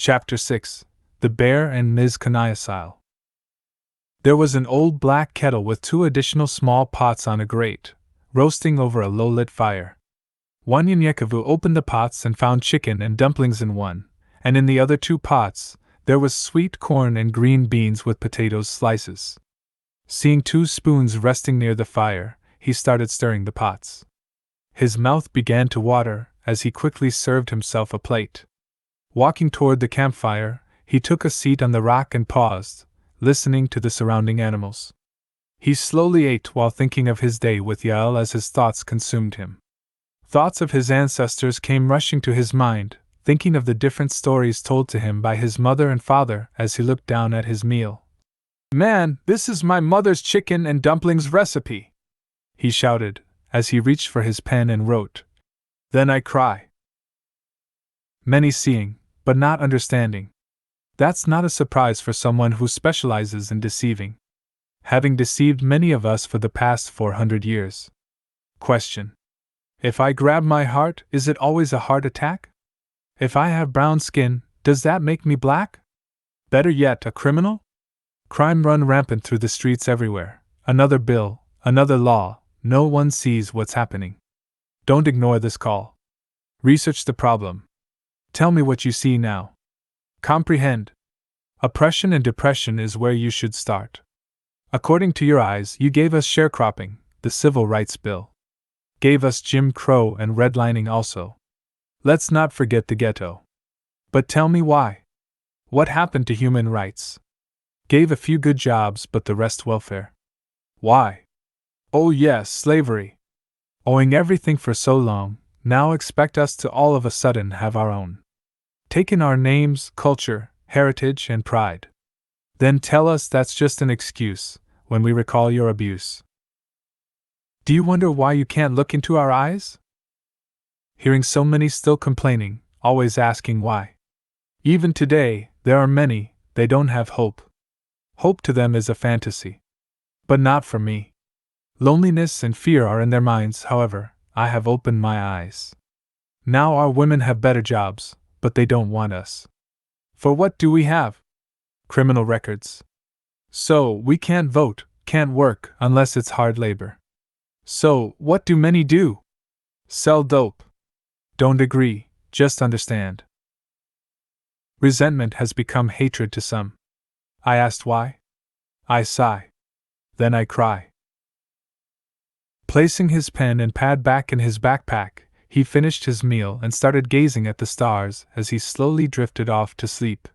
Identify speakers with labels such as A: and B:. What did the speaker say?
A: Chapter 6: The Bear and Ms. Caniacile. There was an old black kettle with 2 additional small pots on a grate, roasting over a low-lit fire. Wanyanyekavu opened the pots and found chicken and dumplings in one, and in the other 2 pots, there was sweet corn and green beans with potato slices. Seeing 2 spoons resting near the fire, he started stirring the pots. His mouth began to water as he quickly served himself a plate. Walking toward the campfire, he took a seat on the rock and paused, listening to the surrounding animals. He slowly ate while thinking of his day with Yael as his thoughts consumed him. Thoughts of his ancestors came rushing to his mind, thinking of the different stories told to him by his mother and father as he looked down at his meal. "Man, this is my mother's chicken and dumplings recipe!" he shouted, as he reached for his pen and wrote. "Then I cry." Many seeing, but not understanding. That's not a surprise for someone who specializes in deceiving. Having deceived many of us for the past 400 years. Question: if I grab my heart, is it always a heart attack? If I have brown skin, does that make me black? Better yet, a criminal? Crime run rampant through the streets everywhere. Another bill, another law, no one sees what's happening. Don't ignore this call. Research the problem. Tell me what you see now. Comprehend. Oppression and depression is where you should start. According to your eyes, you gave us sharecropping, the Civil Rights Bill. Gave us Jim Crow and redlining also. Let's not forget the ghetto. But tell me why. What happened to human rights? Gave a few good jobs, but the rest welfare. Why? Oh yes, slavery. Owing everything for so long, now expect us to all of a sudden have our own. Taken our names, culture, heritage, and pride. Then tell us that's just an excuse, when we recall your abuse. Do you wonder why you can't look into our eyes? Hearing so many still complaining, always asking why. Even today, there are many, they don't have hope. Hope to them is a fantasy. But not for me. Loneliness and fear are in their minds, however, I have opened my eyes. Now our women have better jobs, but they don't want us. For what do we have? Criminal records. So, we can't vote, can't work, unless it's hard labor. So, what do many do? Sell dope. Don't agree, just understand. Resentment has become hatred to some. I asked why? I sigh. Then I cry. Placing his pen and pad back in his backpack, he finished his meal and started gazing at the stars as he slowly drifted off to sleep.